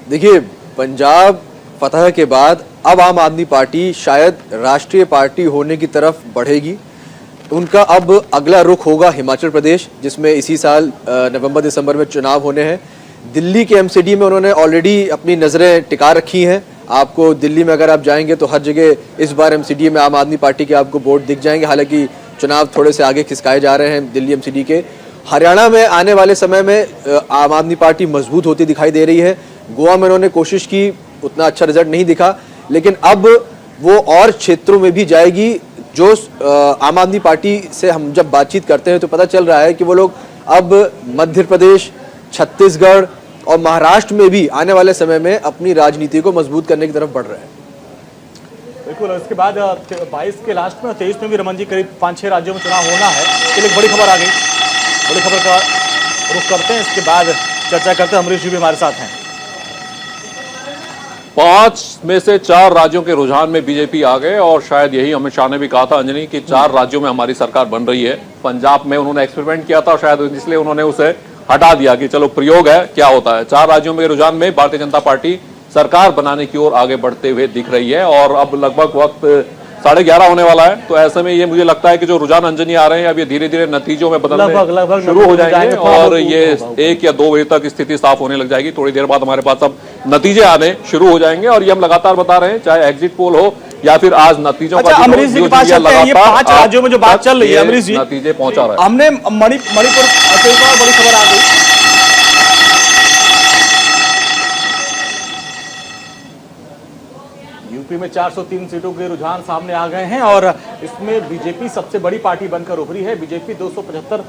देखिए, पंजाब फतह के बाद अब आम आदमी पार्टी शायद राष्ट्रीय पार्टी होने की तरफ बढ़ेगी। उनका अब अगला रुख होगा हिमाचल प्रदेश, जिसमें इसी साल नवंबर दिसंबर में चुनाव होने हैं। दिल्ली के एमसीडी में उन्होंने ऑलरेडी अपनी नज़रें टिका रखी हैं। आपको दिल्ली में अगर आप जाएंगे तो हर जगह इस बार एमसीडी में आम आदमी पार्टी के आपको बोर्ड दिख जाएंगे, हालांकि चुनाव थोड़े से आगे खिसकाए जा रहे हैं दिल्ली एमसीडी के। हरियाणा में आने वाले समय में आम आदमी पार्टी मजबूत होती दिखाई दे रही है। गोवा में उन्होंने कोशिश की, उतना अच्छा रिजल्ट नहीं दिखा, लेकिन अब वो और क्षेत्रों में भी जाएगी। जो आम आदमी पार्टी से हम जब बातचीत करते हैं तो पता चल रहा है कि वो लोग अब मध्य प्रदेश, छत्तीसगढ़ और महाराष्ट्र में भी आने वाले समय में अपनी राजनीति को मजबूत करने की तरफ बढ़ रहे हैं। बिल्कुल, इसके बाद 22 के लास्ट में 23 में भी रमन जी करीब 5-6 राज्यों में चुनाव होना है। तो एक बड़ी खबर आ गई, बड़ी खबर का रुख करते हैं, इसके बाद चर्चा करते हैं। अमरीश जी भी हमारे साथ हैं। 5 में से 4 राज्यों के रुझान में बीजेपी आ गए, और शायद यही अमित शाह ने भी कहा था, अंजनी, कि 4 राज्यों में हमारी सरकार बन रही है। पंजाब में उन्होंने एक्सपेरिमेंट किया था, शायद इसलिए उन्होंने उसे हटा दिया कि चलो प्रयोग है, क्या होता है। 4 राज्यों में रुझान में भारतीय जनता पार्टी सरकार बनाने की ओर आगे बढ़ते हुए दिख रही है, और अब लगभग वक्त 11:30 होने वाला है। तो ऐसे में ये मुझे लगता है कि जो रुझान अंजनी आ रहे हैं, अब ये धीरे धीरे नतीजों में बदलने शुरू हो जाएंगे, और ये 1 या 2 बजे तक स्थिति साफ होने लग जाएगी। थोड़ी देर बाद हमारे पास अब नतीजे आने शुरू हो जाएंगे, और ये हम लगातार बता रहे हैं, चाहे एग्जिट पोल हो या फिर आज नतीजों का। अमरीश जी के पास चलते हैं। ये 5 राज्यों में जो बात चल रही है, अमरीश जी, नतीजे पहुंचा रहा है। हमने मणिपुर बड़ी खबर आ गई। यूपी में 403 सीटों के रुझान सामने आ गए हैं, और इसमें बीजेपी सबसे बड़ी पार्टी बनकर उभरी है। बीजेपी 275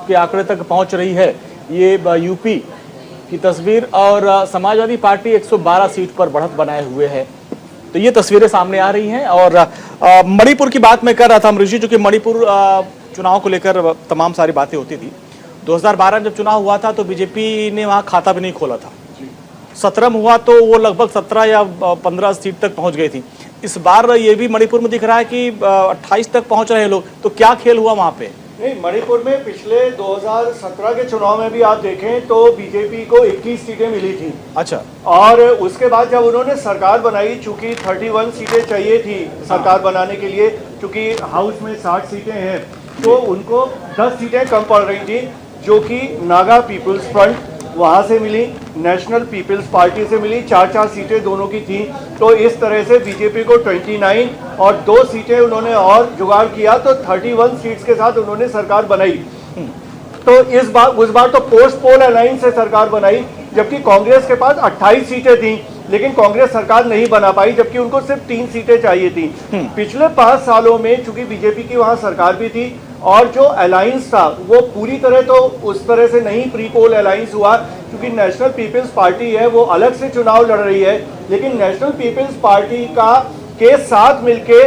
के आंकड़े तक पहुंच रही है, ये यूपी की तस्वीर। और समाजवादी पार्टी 112 सीट पर बढ़त बनाए हुए है। तो ये तस्वीरें सामने आ रही हैं। और मणिपुर की बात मैं कर रहा था अमरीश जी, क्योंकि मणिपुर चुनाव को लेकर तमाम सारी बातें होती थी। 2012 में जब चुनाव हुआ था तो बीजेपी ने वहाँ खाता भी नहीं खोला था। 17 में हुआ तो वो लगभग 17 या 15 सीट तक पहुंच गई थी। इस बार ये भी मणिपुर में दिख रहा है कि 28 तक पहुंच रहे हैं लोग। तो क्या खेल हुआ वहाँ पे? नहीं, मणिपुर में पिछले 2017 के चुनाव में भी आप देखें तो बीजेपी को 21 सीटें मिली थी। अच्छा। और उसके बाद जब उन्होंने सरकार बनाई, चूंकि 31 सीटें चाहिए थी सरकार बनाने के लिए, चूंकि हाउस में 60 सीटें हैं, तो उनको 10 सीटें कम पड़ रही थी, जो कि नागा पीपल्स फ्रंट वहाँ से मिली, नेशनल पीपल्स पार्टी से मिली, 4-4 सीटें दोनों की थी। तो इस तरह से बीजेपी को 29 और 2 सीटें उन्होंने और जुगाड़ किया, तो 31 सीट्स के साथ उन्होंने सरकार बनाई। तो उस बार तो पोस्ट पोल अलायंस से सरकार बनाई, जबकि कांग्रेस के पास 28 सीटें थी, लेकिन कांग्रेस सरकार नहीं बना पाई, जबकि उनको सिर्फ 3 सीटें चाहिए थी। पिछले 5 सालों में चूंकि बीजेपी की वहां सरकार भी थी, और जो अलायंस था वो पूरी तरह तो उस तरह से नहीं प्री पोल अलायंस हुआ, क्योंकि नेशनल पीपल्स पार्टी है वो अलग से चुनाव लड़ रही है, लेकिन नेशनल पीपल्स पार्टी के साथ मिलके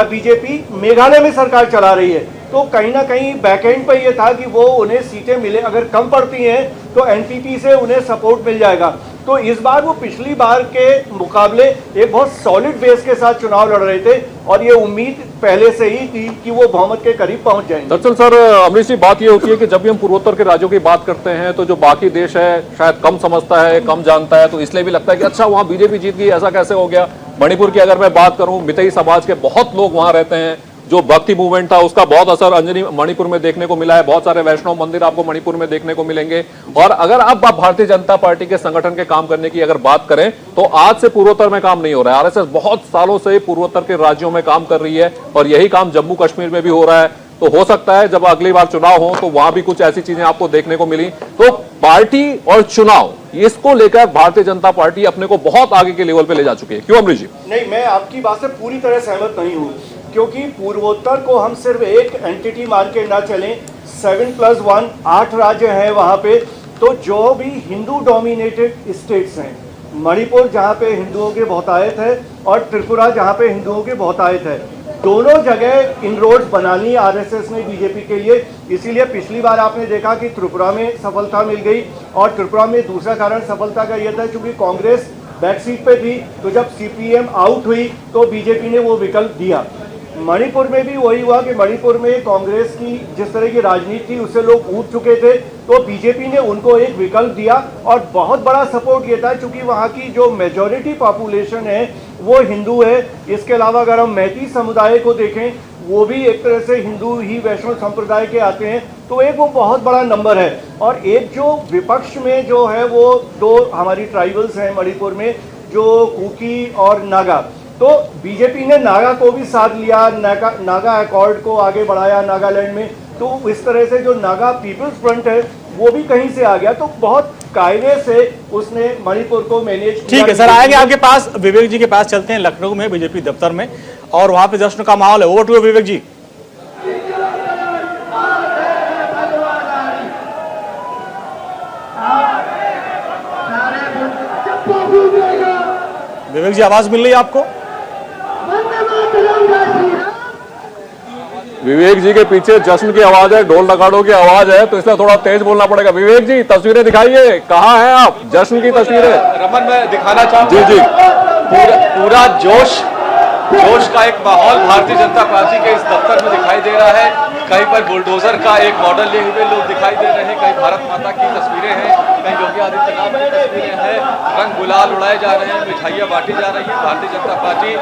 बीजेपी मेघालय में सरकार चला रही है। तो कहीं ना कहीं बैकएंड पर यह था कि वो उन्हें सीटें मिले, अगर कम पड़ती हैं तो एनपीपी से उन्हें सपोर्ट मिल जाएगा। तो इस बार वो पिछली बार के मुकाबले एक बहुत सॉलिड बेस के साथ चुनाव लड़ रहे थे, और ये उम्मीद पहले से ही थी कि वो बहुमत के करीब पहुंच जाएंगे। दरअसल सर, अमरीश जी, बात ये होती है कि जब भी हम पूर्वोत्तर के राज्यों की बात करते हैं तो जो बाकी देश है शायद कम समझता है, कम जानता है, तो इसलिए भी लगता है कि अच्छा वहाँ बीजेपी जीत गई, ऐसा कैसे हो गया। मणिपुर की अगर मैं बात करूं, मितई समाज के बहुत लोग वहां रहते हैं, जो भक्ति मूवमेंट था उसका बहुत असर अंजनी मणिपुर में देखने को मिला है। बहुत सारे वैष्णव मंदिर आपको मणिपुर में देखने को मिलेंगे। और अगर अब आप भारतीय जनता पार्टी के संगठन के काम करने की अगर बात करें तो आज से पूर्वोत्तर में काम नहीं हो रहा है। आरएसएस बहुत सालों से पूर्वोत्तर के राज्यों में काम कर रही है, और यही काम जम्मू कश्मीर में भी हो रहा है। तो हो सकता है जब अगली बार चुनाव हो तो वहां भी कुछ ऐसी चीजें आपको देखने को मिली। तो पार्टी और चुनाव, इसको लेकर भारतीय जनता पार्टी अपने को बहुत आगे के लेवल पे ले जा चुकी है। क्यों अमरीश जी? नहीं, मैं आपकी बात से पूरी तरह सहमत नहीं हूँ, क्योंकि पूर्वोत्तर को हम सिर्फ एक एंटिटी मान के ना चलें। 7+1 8 राज्य हैं वहाँ पे। तो जो भी हिंदू डोमिनेटेड स्टेट्स हैं, मणिपुर जहाँ पे हिंदुओं के बहुतायत है, और त्रिपुरा जहाँ पे हिंदुओं के बहुतायत है, दोनों जगह इनरोड्स बनानी आरएसएस ने बीजेपी के लिए। इसीलिए पिछली बार आपने देखा कि त्रिपुरा में सफलता मिल गई, और त्रिपुरा में दूसरा कारण सफलता का यह था क्योंकि कांग्रेस बैक सीट पे थी, तो जब सीपीएम आउट हुई तो बीजेपी ने वो विकल्प दिया। मणिपुर में भी वही हुआ कि मणिपुर में कांग्रेस की जिस तरह की राजनीति थी उससे लोग ऊब चुके थे, तो बीजेपी ने उनको एक विकल्प दिया, और बहुत बड़ा सपोर्ट ये था क्योंकि वहाँ की जो मेजॉरिटी पॉपुलेशन है वो हिंदू है। इसके अलावा अगर हम मैती समुदाय को देखें, वो भी एक तरह से हिंदू ही वैष्णव संप्रदाय के आते हैं, तो एक वो बहुत बड़ा नंबर है। और एक जो विपक्ष में जो है वो दो हमारी ट्राइबल्स हैं मणिपुर में, जो कुकी और नागा, तो बीजेपी ने नागा को भी साथ लिया, नागा अकॉर्ड को आगे बढ़ाया नागालैंड में, तो इस तरह से जो नागा पीपल्स फ्रंट है वो भी कहीं से आ गया, तो बहुत कायदे से उसने मणिपुर को मैनेज किया। ठीक है सर, आएंगे आपके पास, विवेक जी के पास चलते हैं लखनऊ में बीजेपी दफ्तर में, और वहां पे जश्न का माहौल है। ओवर टू विवेक जी। विवेक जी, आवाज मिल रही है आपको? विवेक जी के पीछे जश्न की आवाज है, ढोल नगाड़ों की आवाज है, तो इसलिए थोड़ा तेज बोलना पड़ेगा। विवेक जी, तस्वीरें दिखाइए, कहाँ हैं आप? जश्न की तस्वीरें। रमन, मैं दिखाना चाहूंगा जी जी, पूरा जोश का एक माहौल भारतीय जनता पार्टी के इस दफ्तर में दिखाई दे रहा है। कहीं पर बुलडोजर का एक मॉडल लिए हुए लोग दिखाई दे रहे हैं, कहीं भारत माता की तस्वीरें हैं, कहीं योगी आदित्यनाथ की तस्वीरें हैं, रंग गुलाल उड़ाए जा रहे हैं, मिठाइयाँ बांटी जा रही हैं। भारतीय जनता पार्टी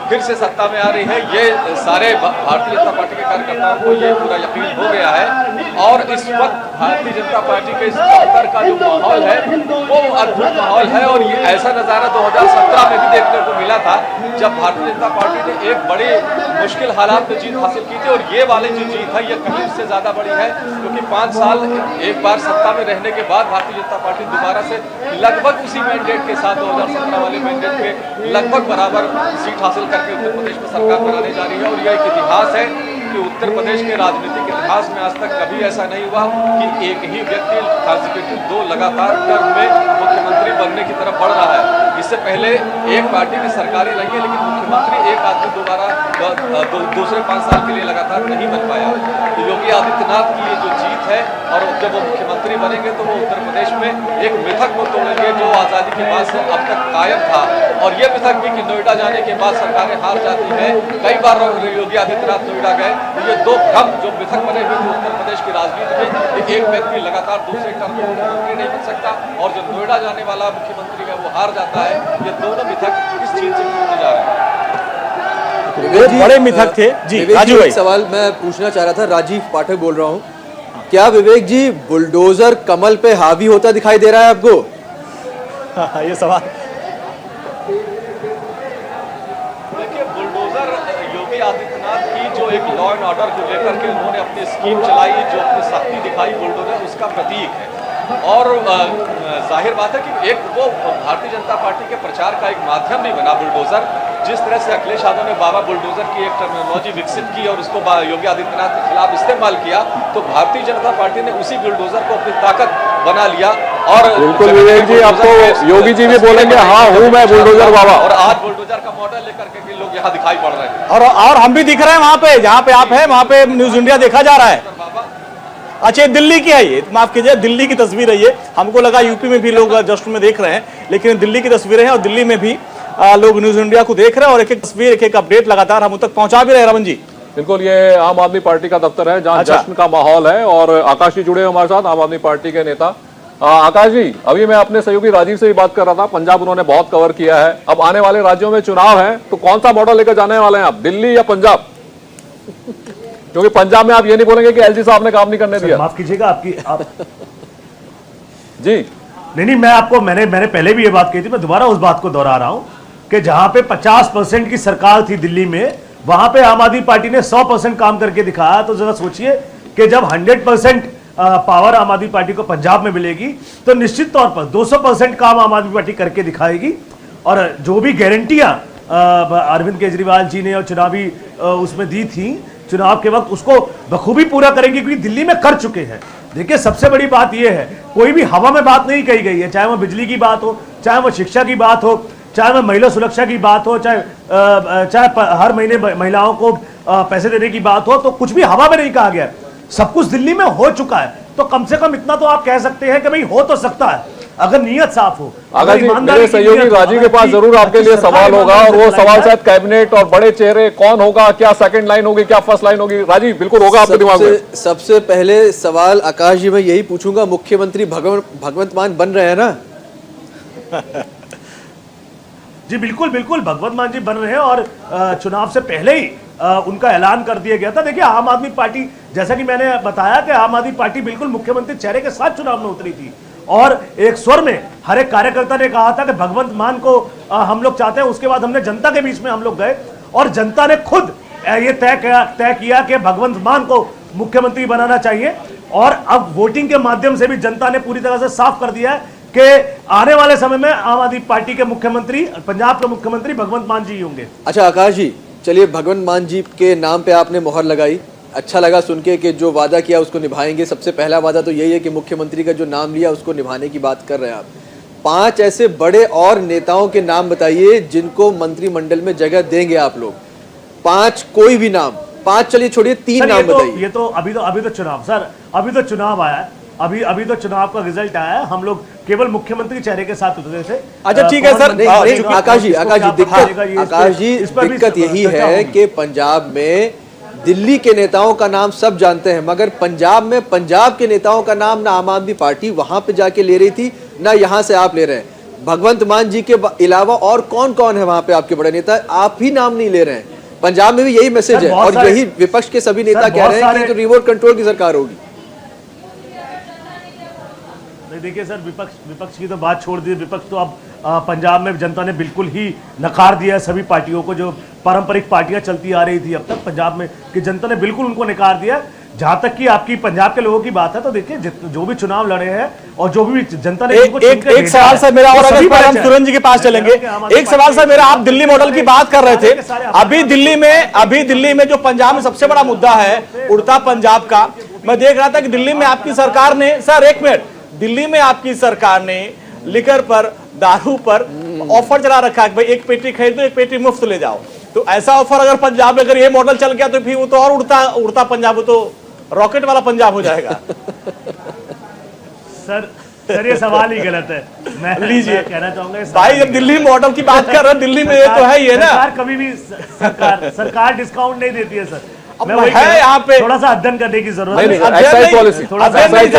फिर से सत्ता में आ रही है, ये सारे भारतीय जनता पार्टी के कार्यकर्ताओं को ये पूरा यकीन हो गया है। और इस वक्त भारतीय जनता पार्टी के इस दफ्तर का जो माहौल है वो अद्भुत माहौल है, और ये ऐसा नज़ारा 2017 में भी देखने को मिला था, जब भारतीय जनता पार्टी ने एक बड़ी मुश्किल हालात में जीत हासिल की थी। और ये वाली जो जीत है ये कहीं से ज़्यादा बड़ी है, क्योंकि 5 साल एक बार सत्ता में रहने के बाद भारतीय जनता पार्टी दोबारा से लगभग उसी मैंडेट के साथ 2017 वाले मैंडेट के लगभग बराबर सीट हासिल करके उत्तर प्रदेश में सरकार बनाने जा रही है। और यह एक इतिहास है कि उत्तर प्रदेश के राजनीतिक इतिहास में आज तक कभी ऐसा नहीं हुआ कि एक ही व्यक्ति कंसेक्यूटिव 2 लगातार टर्म में मुख्यमंत्री बनने की तरफ बढ़ रहा है। इससे पहले एक पार्टी की सरकारें रही है, लेकिन मुख्यमंत्री एक आदमी दोबारा दूसरे 5 साल के लिए लगातार नहीं बन पाया। तो योगी आदित्यनाथ की ये जो जीत है, और जब वो मुख्यमंत्री बनेंगे तो वो उत्तर प्रदेश में एक मिथक को तोड़ेंगे जो आज़ादी के बाद से अब तक कायम था। और ये मिथक भी कि नोएडा जाने के बाद सरकारें हार जाती हैं, कई बार योगी आदित्यनाथ नोएडा गए, तो ये 2 भ्रम जो मिथक बने हुए थे उत्तर प्रदेश की राजनीति में, एक व्यक्ति लगातार दूसरे टर्म में मुख्यमंत्री नहीं बन सकता, और जो नोएडा जाने वाला मुख्यमंत्री है वो हार जाता है। ये दोनों मिथक किस चीज से टूटने जा रहे हैं? बड़े मिथक थे जी। राजू भाई, सवाल मैं पूछना चाह रहा था, राजीव पाठक बोल रहा हूँ। क्या विवेक जी बुलडोजर कमल पे हावी होता दिखाई दे रहा है आपको? हाँ, ये सवाल। देखिए, बुलडोजर योगी आदित्यनाथ की जो एक लॉ एंड ऑर्डर को लेकर के उन्होंने अपनी स्कीम चलाई, जो अपनी शक्ति दिखाई, बुलडोजर उसका प्रतीक है। और जाहिर बात है कि एक वो भारतीय जनता पार्टी के प्रचार का एक माध्यम भी बना बुलडोजर। जिस तरह से अखिलेश यादव ने बाबा बुलडोजर की एक टर्मिनोलॉजी विकसित की और उसको योगी आदित्यनाथ के खिलाफ इस्तेमाल किया, तो भारतीय जनता पार्टी ने उसी बुलडोजर को अपनी ताकत बना लिया। और बिल्कुल विवेक जी, अब तो योगी जी भी बोलेंगे हाँ हूँ मैं बुलडोजर बाबा। और आज बुलडोजर का मॉडल लेकर के लोग यहाँ दिखाई पड़ रहे हैं, और हम भी दिख रहे हैं वहां पे, जहां पे आप हैं वहां पे न्यूज इंडिया देखा जा रहा है। अच्छा, दिल्ली की है ये, माफ कीजिए, दिल्ली की तस्वीर है ये। हमको लगा यूपी में भी लोग जश्न में देख रहे हैं, लेकिन दिल्ली की तस्वीरें हैं, और दिल्ली में भी लोग न्यूज इंडिया को देख रहे हैं, और एक एक तस्वीर, एक एक अपडेट लगातार हम तक पहुंचा भी रहे हैं। रमन जी, बिल्कुल, ये आम आदमी पार्टी का दफ्तर है जहां जश्न का माहौल है, और आकाश जी जुड़े हमारे साथ, आम आदमी पार्टी के नेता। आकाश जी, अभी मैं अपने सहयोगी राजीव से भी बात कर रहा था, पंजाब उन्होंने बहुत कवर किया है, अब आने वाले राज्यों में चुनाव है, तो कौन सा मॉडल लेकर जाने वाले हैं आप, दिल्ली या पंजाब? क्योंकि पंजाब में आप ये नहीं बोलेंगे कि एलजी साहब ने काम नहीं करने दिया। माफ कीजिएगा आपकी जी नहीं, मैं आपको मैंने पहले भी ये बात कही थी, मैं दोबारा उस बात को दोहरा रहा हूं कि जहां पे 50% की सरकार थी दिल्ली में, वहां पे आम आदमी पार्टी ने 100% काम करके दिखाया। तो जरा सोचिए कि जब 100% पावर आम आदमी पार्टी को पंजाब में मिलेगी, तो निश्चित तौर पर 200% काम आम आदमी पार्टी करके दिखाएगी। और जो भी गारंटियां अरविंद केजरीवाल जी ने और चुनावी उसमें दी थी चुनाव के वक्त, उसको बखूबी पूरा करेंगे, क्योंकि दिल्ली में कर चुके हैं। देखिए, सबसे बड़ी बात यह है, कोई भी हवा में बात नहीं कही गई है, चाहे वो बिजली की बात हो, चाहे वो शिक्षा की बात हो, चाहे वह महिला सुरक्षा की बात हो, चाहे हर महीने महिलाओं को पैसे देने की बात हो, तो कुछ भी हवा में नहीं कहा गया। सब कुछ दिल्ली में हो चुका है, तो कम से कम इतना तो आप कह सकते हैं कि भाई हो तो सकता है अगर नीयत साफ हो। अगर जी मेरे सहयोगी राजीव के पास जरूर आपके लिए सवाल होगा, और वो सवाल शायद कैबिनेट और बड़े चेहरे कौन होगा, क्या सेकंड लाइन होगी, क्या फर्स्ट लाइन होगी, राजीव बिल्कुल होगा आपके दिमाग में। सबसे पहले सवाल आकाश जी मैं यही पूछूंगा, मुख्यमंत्री भगवंत मान बन रहे हैं ना? जी बिल्कुल बिल्कुल भगवंत मान जी बन रहे हैं, और चुनाव से पहले ही उनका ऐलान कर दिया गया था। देखिए आम आदमी पार्टी, जैसा कि मैंने बताया कि आम आदमी पार्टी बिल्कुल मुख्यमंत्री चेहरे के साथ चुनाव में उतरी थी, और एक स्वर में हर एक कार्यकर्ता ने कहा था कि भगवंत मान को हम लोग चाहते हैं। उसके बाद हमने जनता के बीच में हम लोग गए, और जनता ने खुद ये तय किया कि भगवंत मान को मुख्यमंत्री बनाना चाहिए। और अब वोटिंग के माध्यम से भी जनता ने पूरी तरह से साफ कर दिया है कि आने वाले समय में आम आदमी पार्टी के मुख्यमंत्री, पंजाब के मुख्यमंत्री भगवंत मान जी होंगे। अच्छा आकाश जी, चलिए भगवंत मान जी के नाम पे आपने मोहर लगाई, अच्छा लगा सुन के कि जो वादा किया उसको निभाएंगे। सबसे पहला वादा तो यही है कि मुख्यमंत्री का जो नाम लिया उसको निभाने की बात कर रहे हैं आप। 5 ऐसे बड़े और नेताओं के नाम बताइए जिनको मंत्रिमंडल में जगह देंगे आप लोग। 5 कोई भी नाम, 5 चलिए छोड़िए, 3 नाम बताइए। ये तो अभी तो चुनाव सर, अभी तो चुनाव आया है, अभी तो चुनाव का रिजल्ट आया है। हम लोग केवल मुख्यमंत्री चेहरे के साथ उतरे थे। अच्छा ठीक है सर। आकाश जी दिक्कत यही है कि पंजाब में दिल्ली के नेताओं का नाम सब जानते हैं, मगर पंजाब में पंजाब के नेताओं का नाम ना आम आदमी पार्टी वहां पे जाके ले रही थी, ना यहां से आप ले रहे हैं। भगवंत मान जी के अलावा और कौन कौन है वहां पे आपके बड़े नेता? आप ही नाम नहीं ले रहे हैं। पंजाब में भी यही मैसेज है, और यही विपक्ष के सभी नेता कह रहे हैं कि रिमोट कंट्रोल की सरकार होगी। देखिए सर, विपक्ष की तो बात छोड़ दी। विपक्ष तो अब पंजाब में जनता ने बिल्कुल ही नकार दिया है सभी पार्टियों को, जो पारंपरिक पार्टियां चलती आ रही थी अब तक पंजाब में, कि जनता ने बिल्कुल उनको नकार दिया। जहां तक कि आपकी पंजाब के लोगों की बात है, तो देखिए जो भी चुनाव लड़े हैं और जो भी जनता ने एक सवाल सर मेरा, और अगर हम तुरंत जी के पास चलेंगे, एक सवाल सर मेरा, आप दिल्ली मॉडल की बात कर रहे थे। अभी दिल्ली में जो पंजाब में सबसे बड़ा मुद्दा है उड़ता पंजाब का, मैं देख रहा था कि दिल्ली में आपकी सरकार ने, सर एक मिनट, दिल्ली में आपकी सरकार ने लिकर पर, दारू पर ऑफर चला रखा है, भाई एक पेटी खरीद दो, एक पेटी मुफ्त ले जाओ। तो ऐसा ऑफर अगर पंजाब में, अगर ये मॉडल चल गया तो फिर वो तो और उड़ता पंजाब, तो रॉकेट वाला पंजाब हो जाएगा। सर ये सवाल ही गलत है। मैं कहना चाहूंगा भाई, जब दिल्ली मॉडल की बात कर रहे हैं, दिल्ली में ये तो है ये ना, कभी भी सरकार डिस्काउंट नहीं देती है सर। है यहाँ पे थोड़ा सा अध्ययन करने की जरूरत है।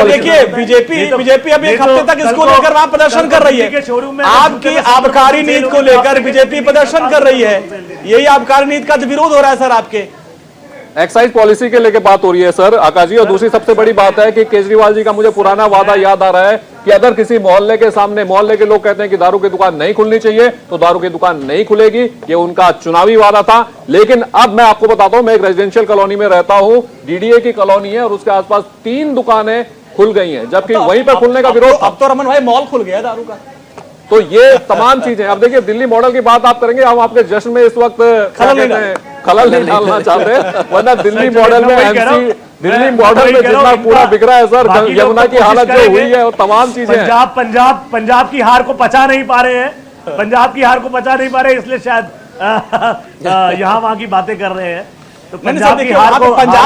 देखिए बीजेपी अभी एक हफ्ते तक इसको लेकर वहां प्रदर्शन कर रही है। आपकी आबकारी नीति को लेकर बीजेपी प्रदर्शन कर रही है, यही आबकारी नीति का विरोध हो रहा है सर। आपके एक्साइज पॉलिसी के लेके बात हो रही है सर आकाश जी। और दूसरी सबसे बड़ी बात है कि केजरीवाल जी का मुझे पुराना वादा याद आ रहा है कि अगर किसी मोहल्ले के सामने, मोहल्ले के लोग कहते हैं कि दारू की दुकान नहीं खुलनी चाहिए, तो दारू की दुकान नहीं खुलेगी। ये उनका चुनावी वादा था। लेकिन अब मैं आपको बताता हूं, मैं एक रेजिडेंशियल कॉलोनी में रहता हूं, डीडीए की कॉलोनी है, और उसके आसपास 3 दुकानें खुल गई हैं, जबकि वहीं पर खुलने का विरोध। अब तो रमन भाई मॉल खुल गया दारू का। तो ये तमाम चीजें, अब देखिए दिल्ली मॉडल की बात आप करेंगे, हम आपके जश्न में इस वक्त खलल नहीं डालना चाहते, वरना दिल्ली मॉडल में जितना पूरा बिक रहा है सर, यमुना की हालत जो हुई है और तमाम चीजें। पंजाब की हार को पचा नहीं पा रहे हैं, पंजाब की हार को पचा नहीं पा रहे, इसलिए शायद यहाँ वहां की बातें कर रहे हैं। तो पंजाब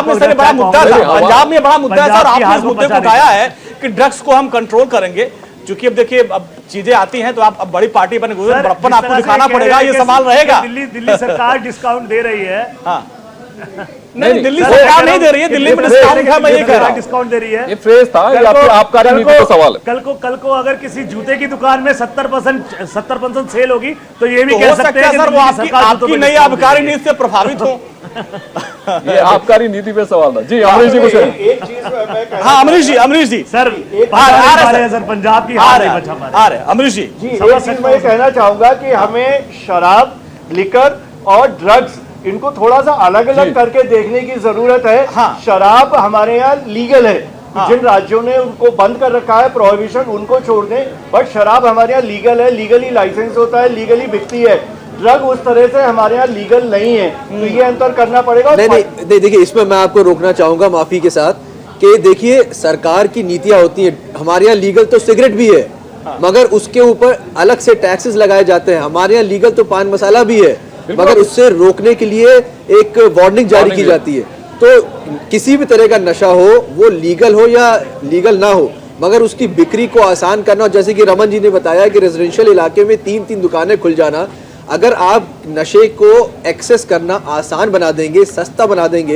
में सर बड़ा मुद्दा था, पंजाब में बड़ा मुद्दा है सर। आपने इस मुद्दे को उठाया है कि ड्रग्स को हम कंट्रोल करेंगे, क्योंकि अब देखिए अब चीजें आती हैं तो आप अब बड़ी पार्टी बने, बड़प्पन आपको दिखाना पड़ेगा, ये सवाल रहेगा। दिल्ली सरकार डिस्काउंट दे रही है। हाँ नहीं, दिल्ली सरकार नहीं दे रही है, दिल्ली में डिस्काउंट है, मैं ये कह रहा हूं। डिस्काउंट दे रही है, ये फ्रेज था, ये आपकी आबकारी नीति का सवाल है। कल को अगर किसी जूते की दुकान में 70% सेल होगी, तो ये भी कह सकते हैं सर वो आपकी नई आबकारी नीति से प्रभावित हो। ये आबकारी नीति पे सवाल था जी। अमरीश जी कुछ एक चीज, हाँ अमरीश जी सर सर पंजाब की हार नहीं बचा पा रहे। अमरीश जी एक चीज मैं कहना चाहूंगा कि हमें शराब, लिकर और ड्रग्स, इनको थोड़ा सा अलग अलग करके देखने की जरूरत है। हाँ। शराब हमारे यहाँ लीगल है, हाँ। जिन राज्यों ने उनको बंद कर रखा है, प्रोहिबिशन, उनको छोड़ दें, बट शराब हमारे यहाँ लीगल है, लीगली लाइसेंस होता है, लीगली बिकती है। ड्रग उस तरह से हमारे यहाँ लीगल नहीं है, तो ये अंतर करना पड़ेगा। नहीं देखिए, इसमें मैं आपको रोकना चाहूंगा माफी के साथ, कि देखिए सरकार की नीतियां होती है। हमारे यहाँ लीगल तो सिगरेट भी है, मगर उसके ऊपर अलग से टैक्सेस लगाए जाते हैं। हमारे यहाँ लीगल तो पान मसाला भी है, मगर उससे रोकने के लिए एक वार्निंग जारी की जाती है। तो किसी भी तरह का नशा हो, वो लीगल हो या लीगल ना हो, मगर उसकी बिक्री को आसान करना, जैसे कि रमन जी ने बताया कि रेजिडेंशियल इलाके में 3-3 दुकानें खुल जाना, अगर आप नशे को एक्सेस करना आसान बना देंगे, सस्ता बना देंगे,